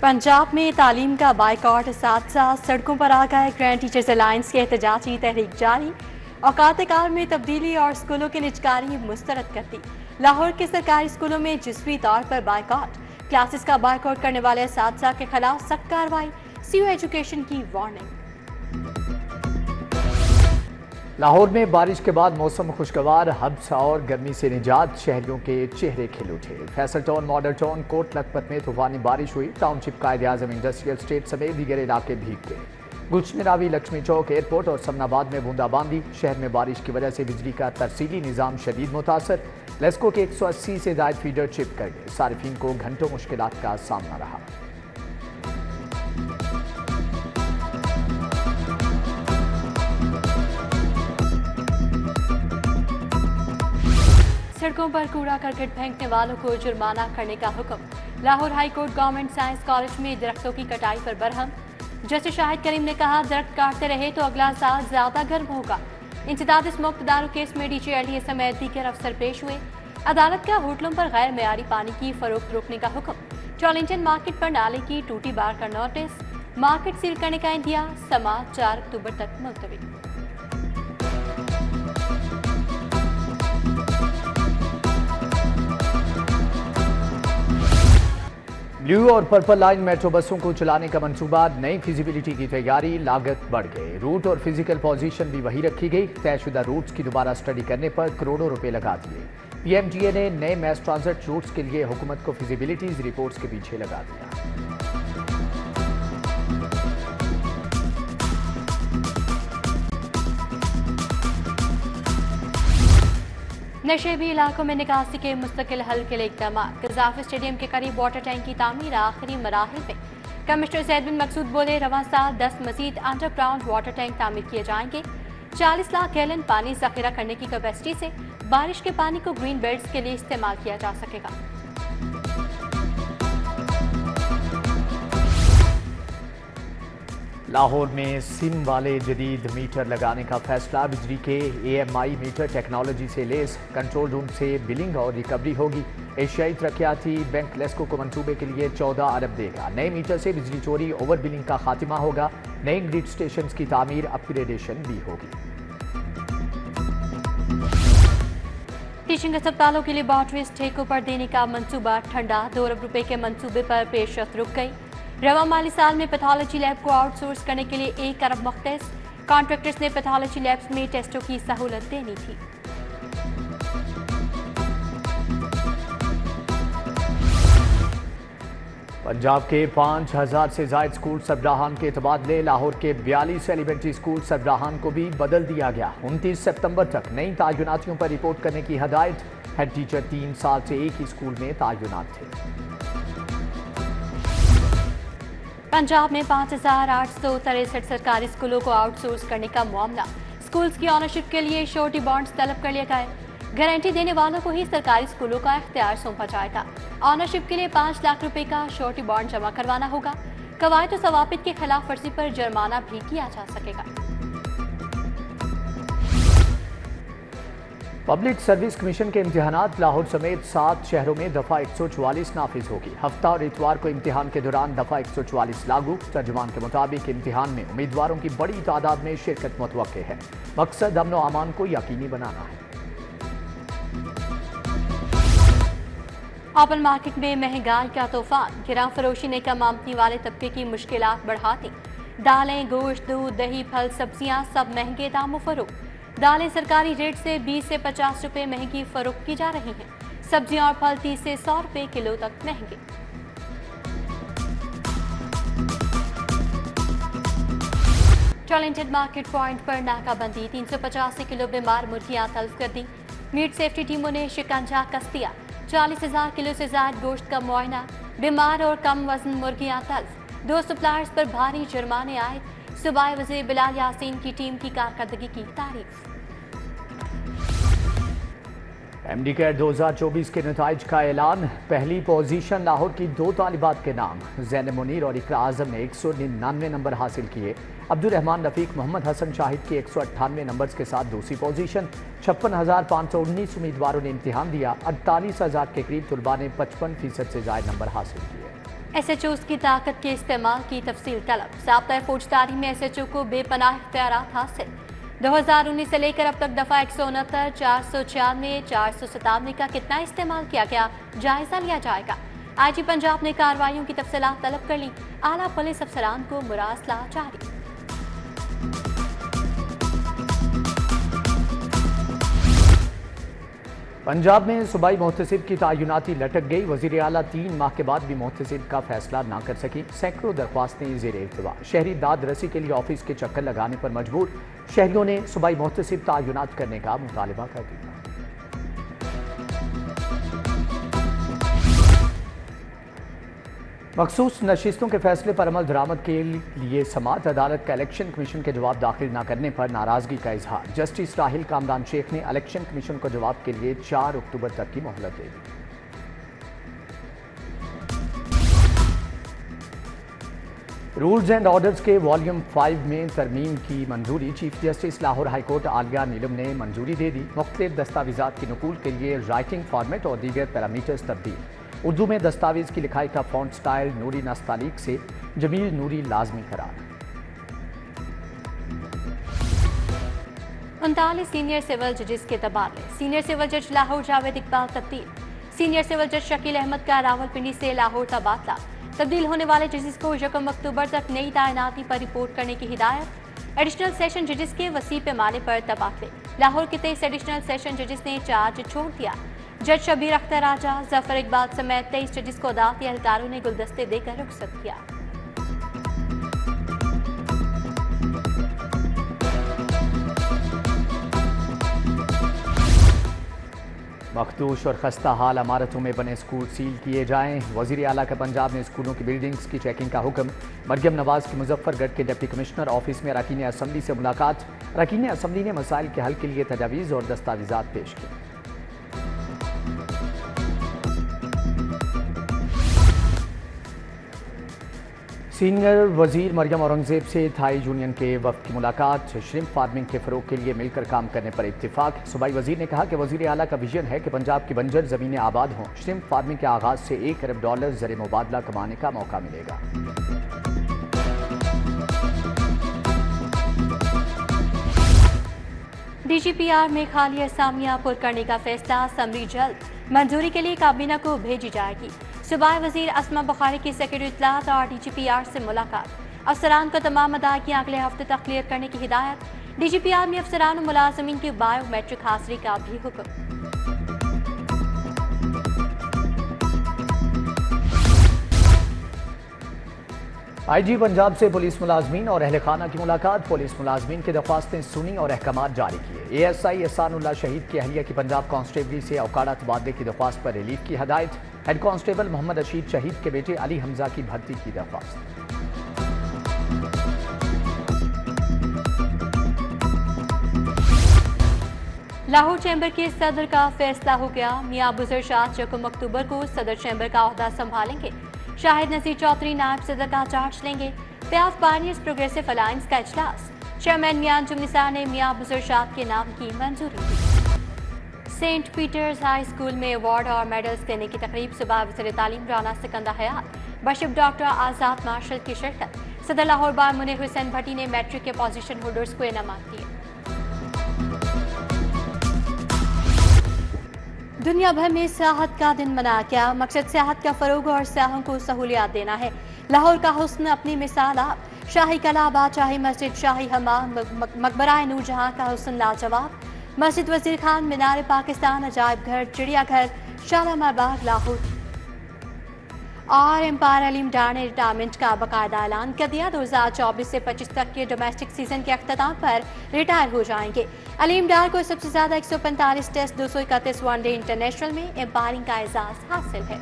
पंजाब में तालीम का बाइकआउट, साथ साथ सड़कों पर आ गए ग्रैंड टीचर्स अलायंस की एहतजाजी तहरीक जारी। औकात कार में तब्दीली और स्कूलों की निजकारी मुस्तरद कर दी। लाहौर के सरकारी स्कूलों में जिस्वी तौर पर बाइकआउट, क्लासेस का बाइकआउट करने वाले असातिज़ा के खिलाफ सख्त कार्रवाई, सीयू एजुकेशन की वार्निंग। लाहौर में बारिश के बाद मौसम खुशगवार, हब्स और गर्मी से निजात, शहरियों के चेहरे खिल उठे। Faisal town, model town, Kot Lakhpat में तूफानी बारिश हुई। टाउनशिप कायदे आजम इंडस्ट्रियल स्टेट समेत दीगर इलाके भीग गए। गुलशन रावी, लक्ष्मी चौक, एयरपोर्ट और समनाबाद में बूंदाबांदी। शहर में बारिश की वजह से बिजली का तरसीली निज़ाम शदीद मुतासर। लेस्को के 180 से ज़ायद फीडर चिप कर गए। सारिफीन को घंटों मुश्किलात का सामना रहा। सड़कों पर कूड़ा करकट फेंकने वालों को जुर्माना करने का हुक्म। Lahore high court government science college में दरख्तों की कटाई पर बरहम। जस्टिस शाहिद करीम ने कहा, दरख्त काटते रहे तो अगला साल ज्यादा गर्म होगा। इंसदाद मुफ्त दारू केस में DGLDA समेत दीगर अफसर पेश हुए। अदालत का होटलों पर गैर मेयारी पानी की फरोख्त रोकने का हुक्म। टॉलिंगटन मार्केट पर नाले की टूटी बार का नोटिस। मार्केट सील करने का इंतहा। समाअत 4 अक्टूबर तक मुलतवी। ब्लू और पर्पल लाइन मेट्रो बसों को चलाने का मंसूबा, नई फिजिबिलिटी की तैयारी, लागत बढ़ गई। रूट और फिजिकल पोजीशन भी वही रखी गई। तयशुदा रूट्स की दोबारा स्टडी करने पर करोड़ों रुपए लगा दिए। PMDA ने नए मैस ट्रांजिट रूट्स के लिए हुकूमत को फिजिबिलिटीज रिपोर्ट्स के पीछे लगा दिया। नशेबी इलाकों में निकासी के मुस्तकिल हल के लिए इक़दाम। गजाफी स्टेडियम के करीब वाटर टैंक की तामीर आखिरी मराहिल में। कमिश्नर ज़ैद बिन मकसूद बोले, रवां साल 10 मजीद अंडरग्राउंड वाटर टैंक तामीर किए जाएंगे। 40 लाख गैलन पानी ज़ख़ीरा करने की कैपेसिटी से बारिश के पानी को ग्रीन बेल्ट्स के लिए इस्तेमाल किया जा सकेगा। लाहौर में सिम वाले जदीद मीटर लगाने का फैसला। बिजली के AMI मीटर टेक्नोलॉजी से लेस। कंट्रोल रूम से बिलिंग और रिकवरी होगी। एशियाई तरक्याती बैंक लेस्को को मंसूबे के लिए 14 अरब देगा। नए मीटर से बिजली चोरी, ओवर बिलिंग का खात्मा होगा। नए ग्रिड स्टेशन की तामीर, अपग्रेडेशन भी होगी। टीचिंग अस्पतालों के लेबॉर्ट्रीज ठेकों पर देने का मंसूबा ठंडा। 2 अरब रुपए के मंसूबे पर पेशरफ्त रुक गई। रवा माली साल में पैथोलॉजी लैब को आउटसोर्स करने के लिए 1 अरब मुख्तस। कॉन्ट्रैक्टर्स ने पैथोलॉजी लैब्स में टेस्टों की सहूलत देनी थी। पंजाब के 5000 से ज़ायद स्कूल सरबराहान के तबादले। लाहौर के 42 एलिमेंट्री स्कूल सरबराहान को भी बदल दिया गया। 29 सितंबर तक नई तायुनातियों पर रिपोर्ट करने की हदायत। हेड टीचर 3 साल से एक ही स्कूल में तायुनात थे। पंजाब में 5863 सरकारी स्कूलों को आउटसोर्स करने का मामला। स्कूल्स की ऑनरशिप के लिए श्योरिटी बॉन्ड्स तलब कर लिए गए। गारंटी देने वालों को ही सरकारी स्कूलों का इख्तियार सौंपा जाएगा। ऑनरशिप के लिए 5 लाख रुपए का श्योरिटी बॉन्ड जमा करवाना होगा। कवायद और ज़वाबित के खिलाफ वर्जी पर जुर्माना भी किया जा सकेगा। पब्लिक सर्विस कमीशन के इम्तिहानात लाहौर समेत 7 शहरों में दफ़ा 144 नाफिज होगी। हफ्ता और इतवार को इम्तिहान के दौरान दफ़ा 144 लागू। तर्जुमान के मुताबिक इम्तिहान में उम्मीदवारों की बड़ी तादाद में शिरकत मुतवक्के है। मकसद अमन व अमान को यकीनी बनाना है। ओपन मार्केट में महंगाई का तूफान। गिरां फरोशी ने कम आमदनी वाले तबके की मुश्किलात बढ़ा दी। दालें, गोश्त, दूध, दही, फल, सब्जियां सब महंगे दामों फरोख्त। दालें सरकारी रेट से 20 से 50 रुपए महंगी फरोख्त की जा रही हैं। सब्जियां और फल 30 से 100 रुपए किलो तक महंगे। टॉलिंगटन मार्केट पॉइंट पर नाकाबंदी। 385 किलो बीमार मुर्गियां तल्फ कर दी। मीट सेफ्टी टीमों ने शिकंजा कस दिया। 40,000 किलो से ज्यादा गोश्त का मुआयना। बीमार और कम वजन मुर्गियां तल्फ। 2 सप्लायर्स पर भारी जुर्माने आए। सूबाई वज़ीर बिलाल यासीन की टीम की कारकर्दगी की तारीफ। MD-CAT 2024 के नताइज का ऐलान। पहली पोजीशन लाहौर की 2 तालिबात के नाम। ज़ैनब मुनीर और इकरा आज़म ने 199 नंबर हासिल किए। अब्दुल रहमान रफीक, मोहम्मद हसन शाहिद के 198 नंबर्स के साथ दूसरी पोजीशन। 56,519 उम्मीदवारों ने इम्तिहान दिया। 48,000 के करीब तुलबा ने 55% से ज़ायद नंबर हासिल किए। SHOs की ताकत के इस्तेमाल की तफसील तलब। ज़ाब्ता फौजदारी में SHO को बेपनाह इख्तियारात हासिल। 2019 से लेकर अब तक दफ़ा 169, 496, 497 का कितना इस्तेमाल किया गया, जायजा लिया जाएगा। IG पंजाब ने कार्रवाइयों की तफसीलात तलब कर ली। आला पुलिस अफसरान को मुरासला जारी। पंजाब में सूबाई मोहतसिब की तयनाती लटक गई। वज़ीर आला 3 माह के बाद भी मोहतसिब का फैसला ना कर सकी। सैकड़ों दरख्वास्तें ज़ेर इल्तिवा। शहरी दाद रसी के लिए ऑफिस के चक्कर लगाने पर मजबूर। शहरियों ने सूबाई मोहतसिब तयनात करने का मुतालबा कर दिया। मखसूस नशिस्तों के फैसले पर अमल दरामद के लिए समात। अदालत का इलेक्शन कमीशन के जवाब दाखिल न करने पर नाराजगी का इजहार। जस्टिस राहिल कामरान शेख ने इलेक्शन कमीशन को जवाब के लिए 4 अक्टूबर तक की मोहलत दे दी। रूल्स एंड ऑर्डर्स के वॉल्यूम 5 में तरमीम की मंजूरी। Chief justice Lahore high court आलिया नीलम ने मंजूरी दे दी। मुख्तलिफ दस्तावेजात की नकूल के लिए राइटिंग फॉर्मेट और दीगर पैरामीटर्स तब्दील। उर्दू में दस्तावेज की लिखाई का फॉन्ट स्टाइल नूरी नस्तालीक से जमील नूरी लाजमी करार। 39 सीनियर सिविल जजेस के तबादले। सीनियर सिविल जज लाहौर जावेद इकबाल तब्दील। सीनियर सिविल जज शकील अहमद का रावलपिंडी से लाहौर तबादला। तब्दील होने वाले जजेस को 1 अक्टूबर तक नई तैनाती पर रिपोर्ट करने की हिदायत। एडिशनल सेशन जजेस के वसी पैमाने पर तबादले। लाहौर के 23 एडिशनल सेशन जजेस ने चार्ज छोड़ दिया। जज शबीर अख्तर राजा, जफर इकबाल समेत 23 जजेस को अदालती एहलकारों ने गुलदस्ते देकर रुखसत किया। मखदूश और खस्ता हाल इमारतों में बने स्कूल सील किए जाएं। वज़ीर आला का पंजाब ने स्कूलों की बिल्डिंग्स की चेकिंग का हुक्म। मरियम नवाज की मुजफ्फरगढ़ के डिप्टी कमिश्नर ऑफिस में अरकान असम्बली से मुलाकात। अरकान असम्बली ने मसाइल के हल के लिए तजावीज़ और दस्तावेजात पेश किए। सीनियर वजीर मरियम औरंगजेब से थाई यूनियन के वफद की मुलाकात। श्रिम्प फार्मिंग के फरोग के लिए मिलकर काम करने पर इत्तिफाक। सूबाई वजीर ने कहा कि वजीर आला का विजन है कि पंजाब की बंजर ज़मीनें आबाद हों। श्रिम्प फार्मिंग के आगाज से $1 अरब ज़र मुबादला कमाने का मौका मिलेगा। DGPR में खाली असामियां पुर करने का फैसला। समरी जल्द मंजूरी के लिए काबीना को भेजी जाएगी। सूबाई वजीर असमा बुखारी की सेक्रेटरी इत्तलात और DGPR से मुलाकात। अफसरान को तमाम अदायगियां अगले हफ्ते तक क्लियर करने की हिदायत। DGPR में अफसरान और मुलाजमीन की बायोमेट्रिक हाजिरी का भी हुक्म। IG पंजाब से पुलिस मुलाजमीन और अहल खाना की मुलाकात। पुलिस मुलाजमीन की दरख्वास्तें सुनी और अहकामात जारी किए। ASI एहसानुल्लाह शहीद की अहलिया की पंजाब कांस्टेबली से औकाड़ा तबादले की दरख्वास्त पर रिलीफ की हदायत। हेड कांस्टेबल मोहम्मद रशीद शहीद के बेटे अली हमजा की भर्ती की दरख्वास्त। लाहौर चैम्बर के सदर का फैसला हो गया। मियां अबूजर शाह 1 अक्टूबर को सदर चैम्बर का ओहदा संभालेंगे। शाहिद नसीर चौधरी नायब सदर का चार्ज लेंगे। प्याफ पार्नियर्स प्रोग्रेसिव अलायंस का इजलास। चेयरमैन मियां अंजुम निसार ने मियां अबूजर शाह के नाम की मंजूरी दी। सेंट पीटर्स हाई स्कूल में अवार्ड और मेडल्स देने की तकरीब। सुबह वज़ीर तालीम राना सिकंदर हयात, बशिप डॉक्टर आज़ाद मार्शल की शिरकत। सदर लाहौर बार मुनीर हुसैन भट्टी ने मैट्रिक के पोजीशन होल्डर्स को इनामात दिए। दुनिया भर में सियाहत का दिन मनाया गया। मकसद सियाहत का फरोग और सियाहों को सहूलियात देना है। लाहौर का हुस्न अपनी मिसाल आप। शाही कला, बादशाही मस्जिद, शाही हमाम, मकबरा नूरजहां का हुस्न लाजवाब। मस्जिद वजीर खान, मीनार पाकिस्तान, अजायब घर, चिड़ियाघर, शालामार बाग लाहौर। और एम्पायर अलीम डार ने रिटायरमेंट का बाकायदा ऐलान कर दिया। 2024 से 25 तक के डोमेस्टिक सीजन के अख्ताम पर रिटायर हो जाएंगे। अलीम डार को सबसे ज्यादा 145 टेस्ट, 231 वनडे इंटरनेशनल में एम्पायरिंग का एजाज हासिल है।